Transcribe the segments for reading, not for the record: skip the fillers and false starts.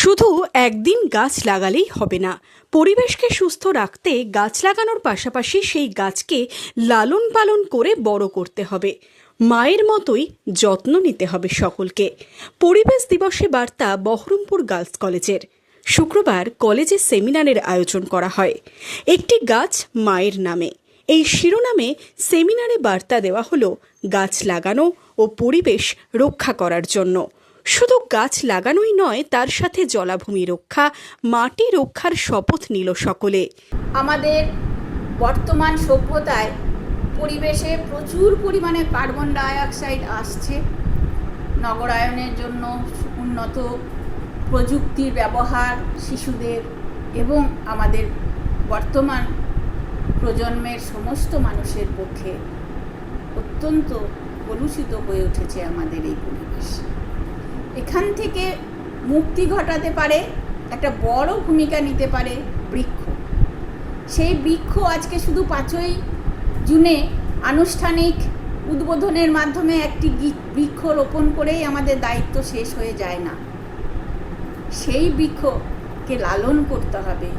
শুধু একদিন গাছ লাগালেই হবে না, পরিবেশকে সুস্থ রাখতে গাছ লাগানোর পাশাপাশি সেই গাছকে লালন পালন করে বড় করতে হবে। মায়ের মতোই যত্ন নিতে হবে সকলকে। পরিবেশ দিবসে বার্তা বহরমপুর গার্লস কলেজের। শুক্রবার কলেজে সেমিনারের আয়োজন করা হয়, একটি গাছ মায়ের নামে। এই শিরোনামে সেমিনারে বার্তা দেওয়া হলো গাছ লাগানো ও পরিবেশ রক্ষা করার জন্য। শুধু গাছ লাগানোই নয়, তার সাথে জলাভূমি রক্ষা, মাটি রক্ষার শপথ নিল সকলে। আমাদের বর্তমান সভ্যতায় পরিবেশে প্রচুর পরিমাণে কার্বন ডাইঅক্সাইড আসছে। নগরায়নের জন্য উন্নত প্রযুক্তির ব্যবহার শিশুদের এবং আমাদের বর্তমান প্রজন্মের সমস্ত মানুষের পক্ষে অত্যন্ত কলুষিত হয়ে উঠেছে আমাদের এই পরিবেশ। এখান থেকে মুক্তি ঘটাতে পারে, একটা বড় ভূমিকা নিতে পারে বৃক্ষ। সেই বৃক্ষ আজকে শুধু 5ই জুনে আনুষ্ঠানিক উদ্বোধনের মাধ্যমে একটি বৃক্ষ রোপণ করেই আমাদের দায়িত্ব শেষ হয়ে যায় না। সেই বৃক্ষকে লালন করতে হবে,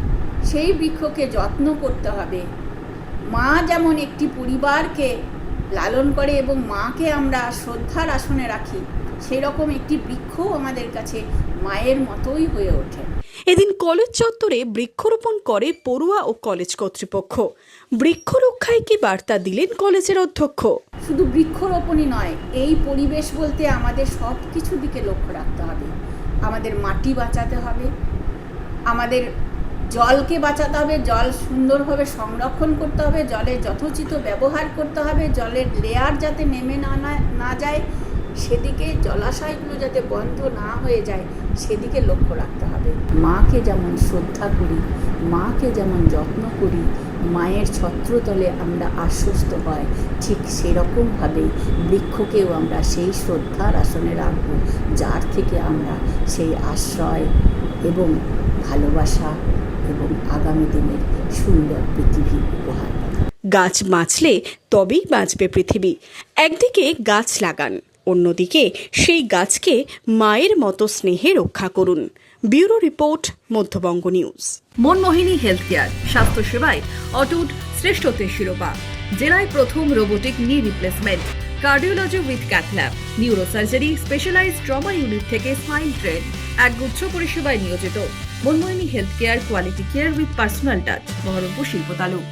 সেই বৃক্ষকে যত্ন করতে হবে। মা যেমন একটি পরিবারকে লালন করে এবং মাকে আমরা শ্রদ্ধার আসনে রাখি, সেই রকম একটি বৃক্ষও আমাদের কাছে মায়ের মতোই হয়ে ওঠে। এদিন কলেজ চত্বরে বৃক্ষরোপণ করে পড়ুয়া ও কলেজ কর্তৃপক্ষ। বৃক্ষ রক্ষায় কি বার্তা দিলেন কলেজের অধ্যক্ষ? শুধু বৃক্ষরোপণই নয়, এই পরিবেশ বলতে আমাদের সব কিছু দিকে লক্ষ্য রাখতে হবে। আমাদের মাটি বাঁচাতে হবে, আমাদের জলকে বাঁচাতে হবে, জল সুন্দরভাবে সংরক্ষণ করতে হবে, জলের যথোচিত ব্যবহার করতে হবে, জলের লেয়ার যাতে নেমে না যায়, সেদিকে জলাশয়গুলো যাতে বন্ধ না হয়ে যায় সেদিকে লক্ষ্য রাখতে হবে। মাকে যেমন শ্রদ্ধা করি, মাকে যেমন যত্ন করি, মায়ের ছত্রতলে আমরা আশ্বস্ত হয়, ঠিক সেরকমভাবেই বৃক্ষকেও আমরা সেই শ্রদ্ধার আসনে রাখব, যার থেকে আমরা সেই আশ্রয় এবং ভালোবাসা এবং আগামী দিনের সুন্দর পৃথিবী উপহার পাব। গাছ বাঁচলে তবেই বাঁচবে পৃথিবী। একদিকে গাছ লাগান, অন্যদিকে সেই গাছকে মায়ের মতো স্নেহে রক্ষা করুন। Bureau report, Madhyabanga news. Manmohini health care, স্বাস্থ্যসেবায় অটুট শ্রেষ্ঠত্বের শিরোপা। জেলায় প্রথম robotic knee replacement, cardiology with cath lab, neurosurgery, specialized trauma unit থেকে স্মাইল ট্রেন, একগুচ্ছ পরিষেবায় নিয়োজিত। Manmohini health care, quality care with personal touch, Baharampur শিল্প তালুক।